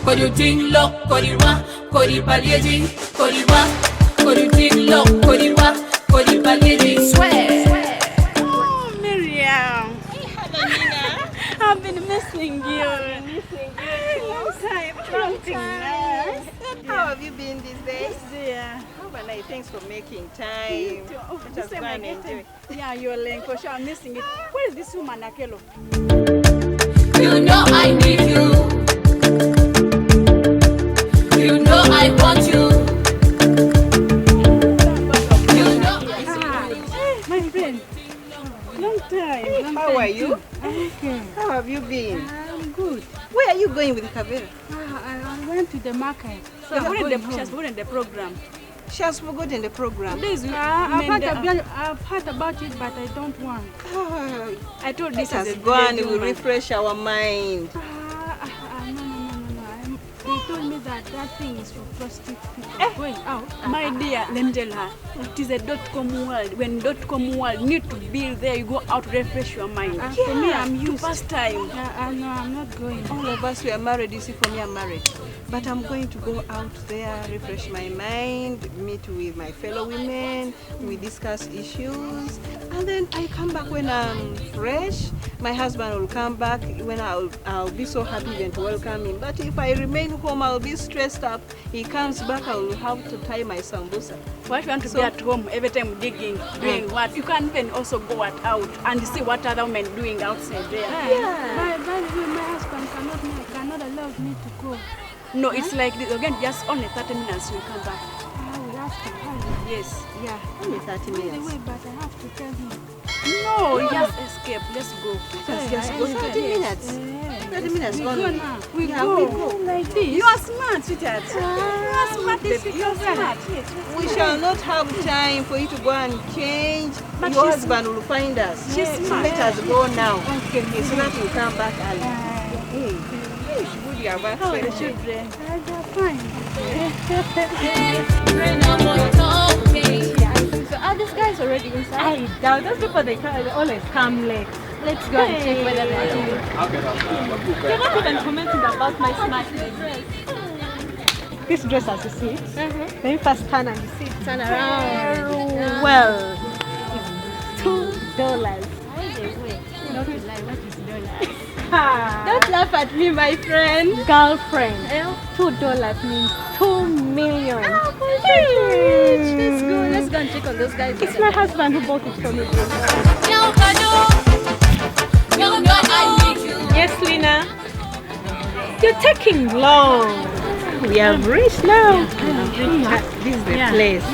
Kodu ting lo, kodiwa, kodi palieji, kodiwa, kodu ting lo, kodiwa, kodi palieji. Swear. Oh, Miriam. Hey, hello, Nina. I've been missing you. Long time. How have you been these days? Yeah. Oh, but thanks for making time. Just go and enjoy. Yeah, you're late for sure. I'm missing it. Where is this woman, Acholi? You know I need you. You know I want you. You know My friend. Long time. How are you? Okay. How have you been? I'm good. Where are you going with Kavera? I went to the market. So You're I've going forgotten the program. She has forgotten the program. I've heard about it, but I don't want. I told this Let as us a go and woman. refresh our mind. No. They told me that thing is for prostitute people going out. My dear, let me tell her, it is a .com world. When .com world need to be there, you go out to refresh your mind. For me, I'm used. First time. No, I'm not going. All of us were married. You see, for me, I'm married. But I'm going to go out there, refresh my mind, meet with my fellow women, we discuss issues, and then I come back when I'm fresh. My husband will come back when I'll be so happy even to welcome him. But if I remain home, I'll be stressed up. He comes back, I will have to tie my sambusa. What you want to be at home every time digging, doing what? You can't even also go out and see what other men doing outside there. Yeah. By the way, my husband cannot allow me to go. No, it's like this. Again, just only 30 minutes you come back. We have to hurry. Yes. Yeah, only 30 minutes. Anyway, but I have to tell him. No, just escape. Let's go. Just go 30 minutes. 30 minutes gone. We Yeah, go. we go. Like this. You are smart, sweetheart. You are smart, baby. You are smart. We shall not have time for you to go and change. But your she's husband will find us. She's So smart. let us go now. Okay. So that we come back early. Good, you are back. How are the children? They're fine. So are these guys already inside? I doubt those people, they always come late. Let's go and check whether they're doing. They're not even commenting about my smart dress. This dress, as you see it, when you first turn and you see it, Turn around. well, it's $2. What is $? Don't laugh at me, my friend. Girlfriend, $2 means 2 million. Let's go. Let's go and check on those guys. It's my husband who bought it for me. you know I need you. Yes, Lina. You're taking long. We have reached now. This is the place.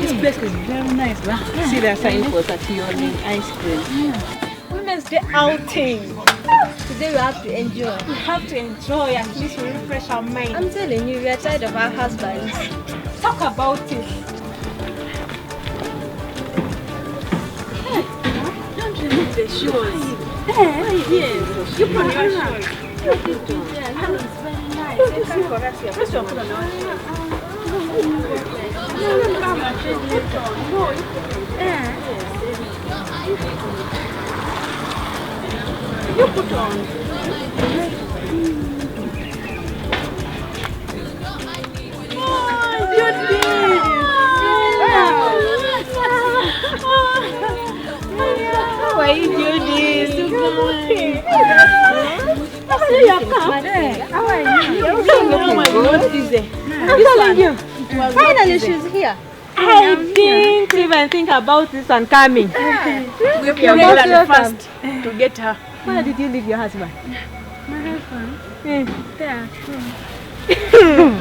This place is very nice. See the sign for Acholi ice cream. Women's Day outing. Today we have to enjoy. We have to enjoy, at least we refresh our mind. I'm telling you, we are tired of our husbands. Talk about it. Don't remove the shoes. Yes. You put your shoes. It's very nice. First of all, put on our shoes. You put on. Oh, you did. How are you doing this? How are you? Oh my God, I'm telling you. Finally, she's here. I didn't even think about this one coming. We planned first to get her. Where did you leave your husband? My husband, they are at home.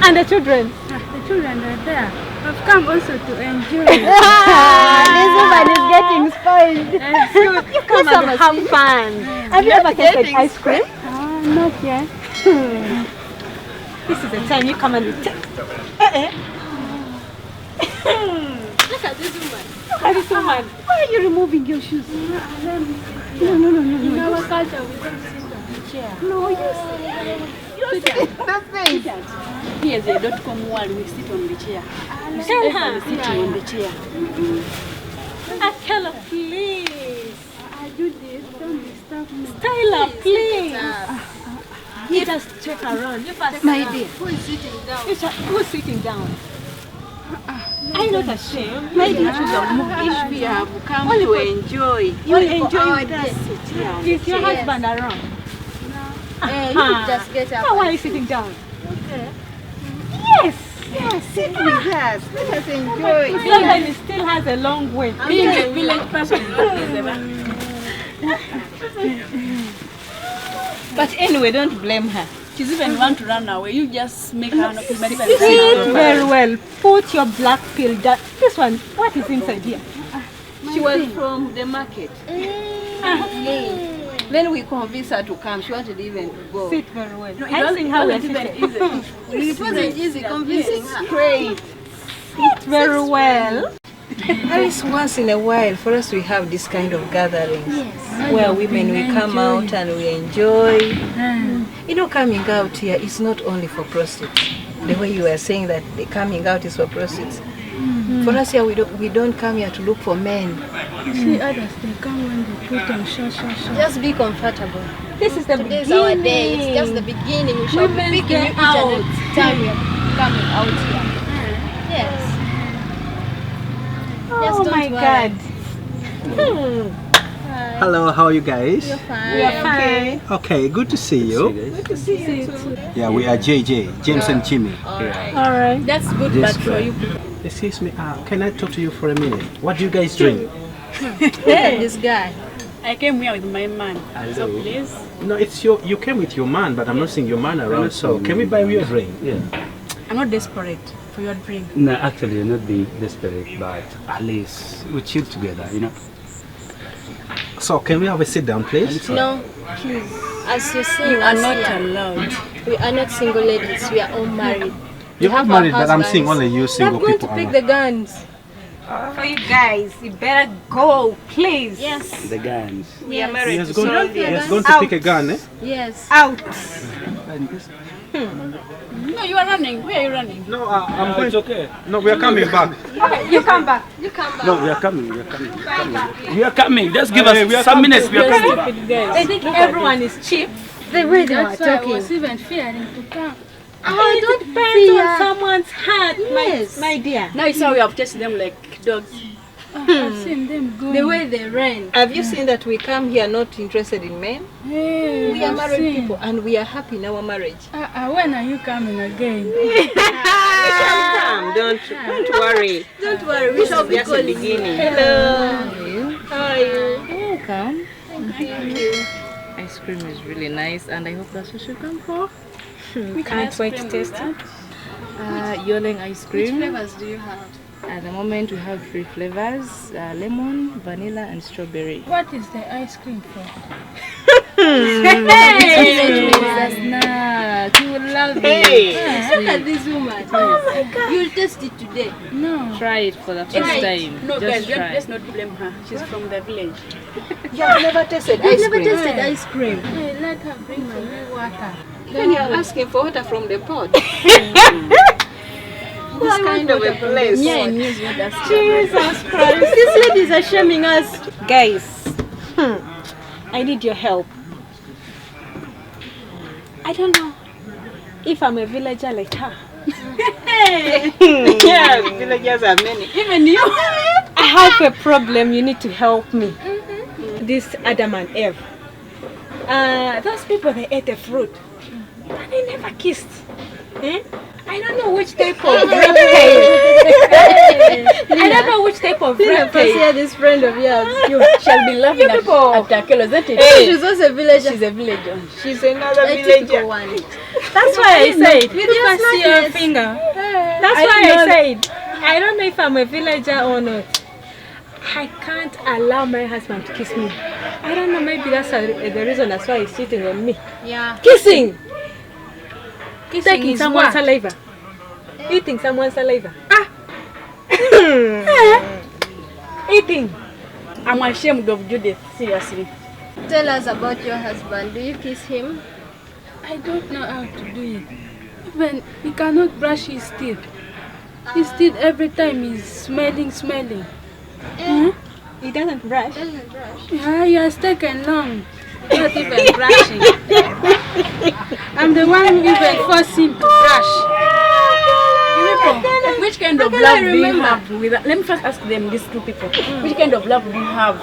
And the children? The children are there. I've come also to enjoy. This woman is getting spoiled. You come and have fun. Have you ever tasted ice cream? Not yet. This is the time you come and you take. Look at this woman. Look at this woman. Why are you removing your shoes? No. In our culture, we don't sit on the chair. No, you sit. Here's a .com world, we sit on the chair. Tell her. Sitting on the chair. Acholi, please. I do this, don't disturb me. Tyler, please. me just check around. You first My sit down. dear. Who is sitting down? Who's sitting down? I'm not ashamed. My dear, if we have come to enjoy, You Only for enjoy our it. day. Is your Yes. husband around? You just get up. Why are you sitting down? Okay. Yes. sit with us. Let us enjoy. Sometimes it still has a long way. Being a village person is not easy. But anyway, don't blame her. She's even want to run away. You just make her not even Sit very well. Put your black pill down. This one, what is inside here? She was from the market. Then we convinced her to come. She wanted even to go. Sit very well. No, I think how we're even sitting. easy. It wasn't easy convincing her. Straight. Sit very well. At least once in a while, for us, we have this kind of gatherings where women we come out and we enjoy. You know, coming out here is not only for prostitutes. The way you were saying that the coming out is for prostitutes. For us here, we don't come here to look for men. See others, they come when they put on short. Just be comfortable. This is the Today's beginning. our day. It's just the beginning. We shall be Women's picking you day each and every out. time you're coming out here. Yes. Oh don't my worry. God. Hello, how are you guys? Fine. We are fine. Okay, good to see you. Good to see you too. Yeah, we are JJ, James and Jimmy. All right. That's good, Yes, but for you. Excuse me, can I talk to you for a minute? What do you guys drink? Look at this guy. I came here with my man. So please. No, it's you came with your man, but I'm not seeing your man around. So can we buy you a drink? Yeah. I'm not desperate for your drink. No, actually, you're not being desperate, but at least we chill together, you know. So can we have a sit down, please? No, please. As you see, You are not allowed. we are not single ladies. We are all married. You're have not married, our but I'm husbands. seeing only you They're single going people to pick around. the guns. For you guys, you better go, please. Yes. The guns. We are He married has to gone, solve he it. has gone to pick a gun, eh? Yes. Out. No, you are running. Where are you running? No, I'm going. It's okay. No, we are coming back. You come back. No, we are coming. We are coming. We are coming. Just give Hey, we are us some coming. minutes. We are coming. Stupid guys. They think everyone is cheap. The way they were That's why I talking. was even fearing to come. It depends on someone's heart, Yes. my dear. Now it's how we have tested them like dogs. I've seen them going. The way they ran. Have you seen that we come here not interested in men? Hey, We are I've married seen. people and we are happy in our marriage. When are you coming again? Come, don't worry. Don't worry, we shall be Just the calling you. beginning. Hello. How are you? Welcome. Thank you. Ice cream is really nice, and I hope that's what you come for. Can't wait to taste it. Yoleng ice Which cream. flavors do you have? At the moment, we have 3 flavors: lemon, vanilla, and strawberry. What is the ice cream for? That's snack. You will love it. Look at this woman. Oh my God. You'll taste it today. No. Try it for the first time. No, Just guys, try. let's not blame her. She's from the village. You have never tasted I've ice never cream. tasted ice cream. Hey, let her bring for me water. Then you are asking for water from the pot. This kind of a place. Yeah, in news with us. Jesus Christ. These ladies are shaming us. Guys, I need your help. I don't know if I'm a villager like her. Yeah, villagers are many. Even you. I have a problem. You need to help me. This Adam and Eve. Those people, they ate a fruit. And they never kissed. I don't know which type of reptile. I don't know which type of reptile. Here, this friend of yours. You shall be laughing at people. Acholi, isn't it? She's also a villager. She's a villager. She's another A typical villager. one. That's why I said. With Look your at see your smartness. finger. That's why I said. I don't know if I'm a villager or not. I can't allow my husband to kiss me. I don't know. Maybe that's the reason. That's why he's cheating on me. Yeah. Kissing. Kissing Taking is someone's what? saliva. Eating someone's saliva. Eating. I'm ashamed of Judith, seriously. Tell us about your husband. Do you kiss him? I don't know how to do it. Even he cannot brush his teeth. His teeth every time is smelling. He doesn't brush. Doesn't brush. Yeah, he has taken long. Not even brushing. I'm the one who even forced him to brush. Which kind of love do you have with? Let me first ask them, these two people. Which kind of love do you have,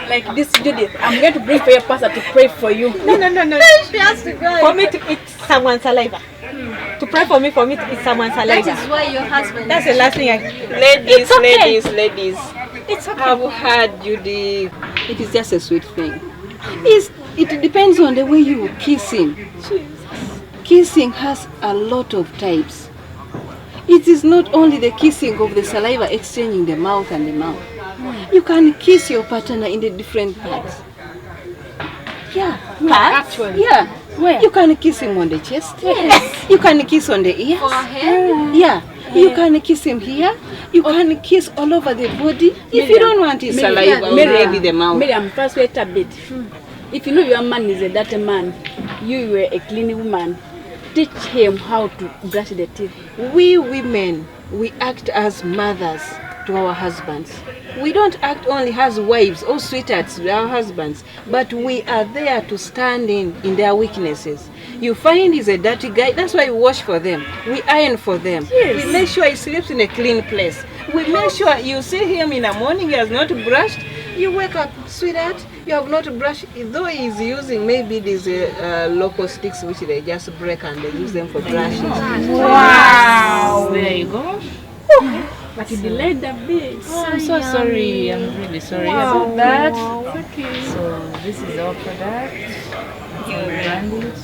like this Judith? I'm going to bring for your pastor to pray for you. No. She has to go. For me to eat someone's saliva. To pray for me to eat someone's saliva. That is why your husband. That's the last thing I. Ladies. It's okay. I've heard Judy. It is just a sweet thing. It depends on the way you kiss him. Kissing has a lot of types. It is not only the kissing of the saliva exchanging the mouth and the mouth. You can kiss your partner in the different parts. Yeah. Actually. Yeah. Where? You can kiss him on the chest. Yes. You can kiss on the ears. Forehead. Yeah. You can kiss him here. You can kiss all over the body. If you don't want his saliva, maybe the mouth. Miriam, first wait a bit. If you know your man is a dirty man, you were a clean woman, teach him how to brush the teeth. We women, we act as mothers to our husbands. We don't act only as wives or sweethearts to our husbands, but we are there to stand in their weaknesses. You find he's a dirty guy, that's why we wash for them. We iron for them. Yes. We make sure he sleeps in a clean place. We make sure you see him in the morning, he has not brushed. You wake up, sweetheart, you have not brushed. Though he's using maybe these local sticks which they just break and they use them for brushing. Wow! There you go. But you delayed a bit. I'm so sorry. I'm really sorry about that. Okay. So this is our product. Brandies,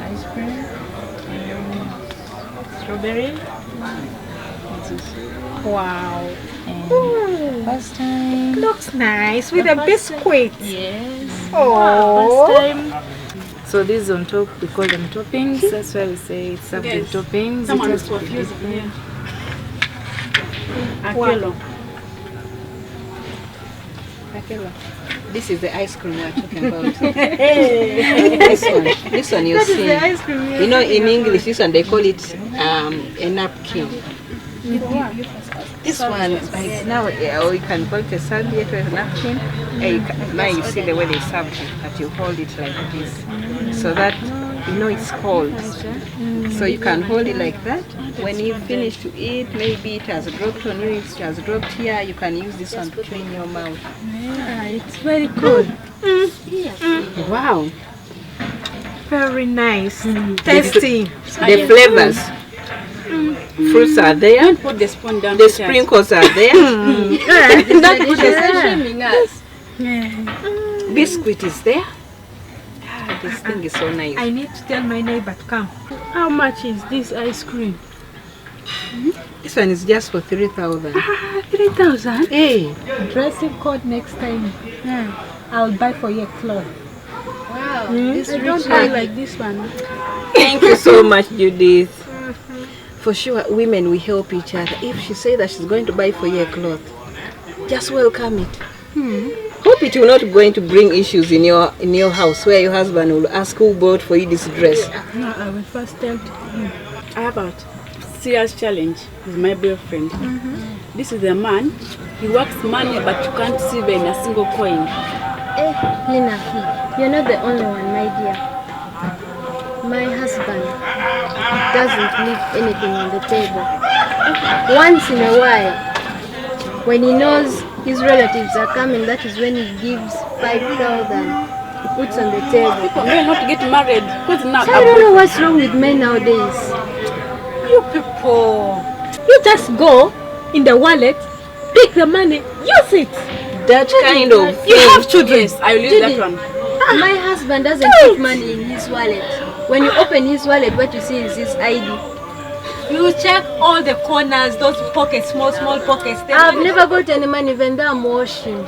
ice cream, strawberry. Wow. And first time. Looks nice with a biscuit. Yes. Oh. First time. So these on top, we call them toppings. That's why we say it's served with toppings. Someone It is has to be confused. different. Akelo. This is the ice cream we're talking about. This one you see. You know, in English, this one they call it a napkin. This one, like now, or you can call it a serviette or a napkin. Now you see the way they serve it, that you hold it like this, so that you know it's cold. So you can hold it like that. When you finish to eat, maybe it has dropped on you, it has dropped here. You can use this one to clean your mouth. Yeah, it's very good. Wow, Very nice. Tasty. the flavors. Fruits are there. Don't put the spoon down. The sprinkles are there. Shaming us. Biscuit is there. This thing is so nice. I need to tell my neighbor to come. How much is this ice cream? This one is just for 3,000. 3,000? Hey, Dressing code next time. I'll buy for you a cloth. Wow. I don't like this one. thank you so much, Judith. For sure, women, we help each other. If she says that she's going to buy for you a cloth, just welcome it. Hope it will not going to bring issues in your house where your husband will ask who bought for you this dress. No, I will first tell him. I have a serious challenge with my boyfriend. This is a man. He works money, but you can't see even a single coin. Lina, you're not the only one, my dear. My husband doesn't leave anything on the table. Once in a while, when he knows his relatives are coming, that is when he gives 5,000. He puts on the table. Men have to get married. Because now So I don't know what's wrong with men nowadays. You people, you just go in the wallet, pick the money, use it. That kind of You have children. yes, I will use that one. My husband doesn't put money in his wallet. When you open his wallet, what you see is his ID. You check all the corners, those pockets, small pockets. I've never got any money when I'm washing.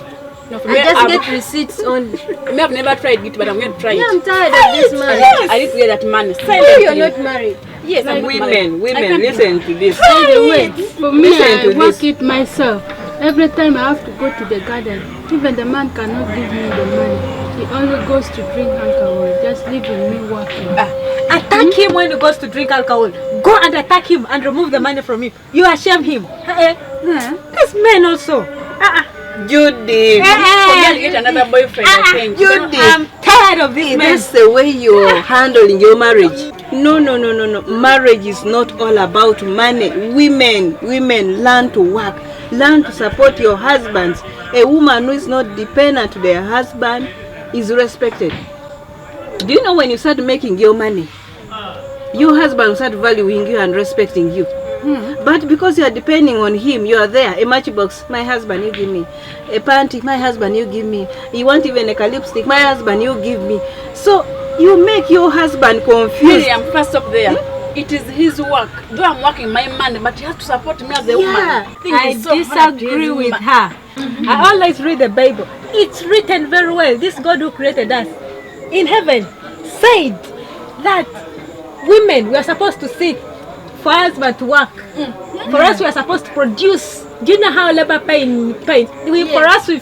No, for I me, just get receipts only. I've never tried it, but I'm going to try Yeah, it. I'm tired of this man. I need to get that man Oh, silently. you're not married. Yes, I'm not married. Women, listen to this. By the way, for me, Listen to I work this. it myself. Every time I have to go to the garden, even the man cannot give me the money. He only goes to drink alcohol, just leaving me working. Attack him when he goes to drink alcohol. Go and attack him and remove the money from him. You ashame him. These men also. Judy. Forget to get another boyfriend, I think. Judy. I'm tired of this, man. That's the way you're handling your marriage. No. Marriage is not all about money. Women, learn to work. Learn to support your husbands. A woman who is not dependent to their husband is respected. Do you know when you start making your money, your husband will start valuing you and respecting you. But because you are depending on him, you are there. A matchbox, my husband, you give me. A panty, my husband, you give me. You want even a lipstick, my husband, you give me. So you make your husband confused. Miriam, first up there. It is his work. Though I'm working my money, but he has to support me as a woman. I disagree with her. I always read the Bible. It's written very well. This God who created us in heaven said that women were supposed to sit for husband to work. For us, we are supposed to produce. Do you know how labor pain? For us, we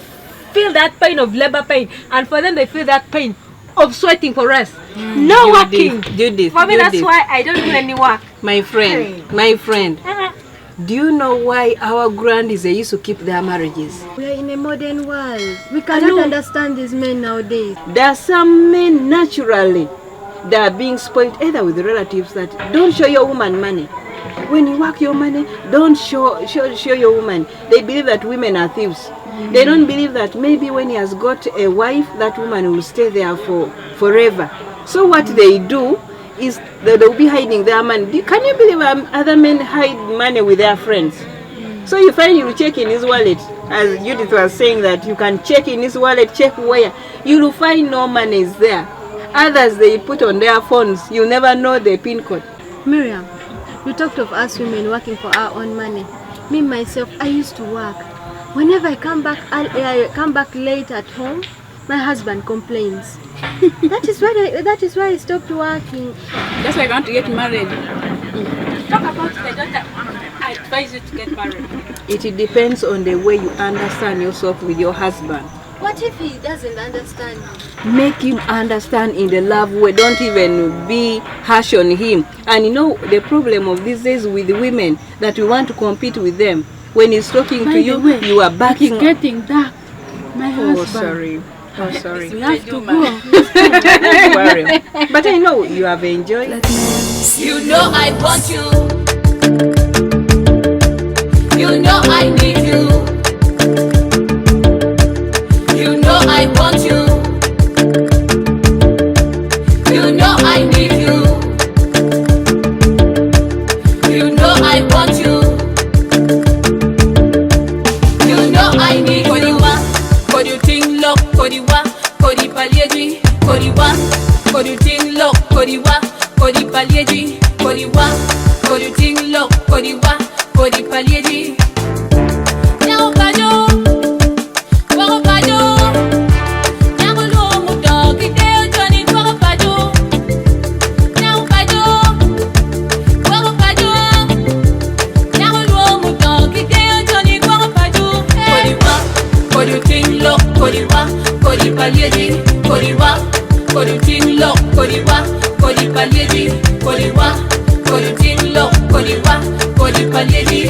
feel that pain of labor pain, and for them, they feel that pain of sweating for us. No working. Judith, for me, that's why I don't do any work. My friend. Do you know why our grandies they used to keep their marriages? We are in a modern world. We cannot understand these men nowadays. There are some men naturally that are being spoiled either with relatives that don't show your woman money. When you work your money, don't show your woman. They believe that women are thieves. They don't believe that maybe when he has got a wife, that woman will stay there forever. So what they do is they'll be hiding their money. Can you believe other men hide money with their friends? So you find you check in his wallet, as Judith was saying that you can check in his wallet, check where. You will find no money is there. Others they put on their phones. You never know the PIN code. Miriam, you talked of us women working for our own money. Me myself, I used to work. Whenever I come back late at home, my husband complains. That is why I stopped working. That's why I want to get married. Talk about the daughter. I advise you to get married. It depends on the way you understand yourself with your husband. What if he doesn't understand you? Make him understand in the love way. Don't even be harsh on him. And you know the problem of these days with the women, that we want to compete with them. When he's talking to you, you are backing. It's getting dark. My husband. Sorry. We have to go. Don't worry. But I know you have enjoyed. You know I want you. You know I need you. You know I want you. You know I need you. You know I want you. You know I need you. Could you think look? Could you walk? Could you palliate? Could you walk? Could you think look? Could you walk? Could you palliate? Could you walk? Could you think look? Could you walk? Could you palliate? Now, Bajo. Kodi palieji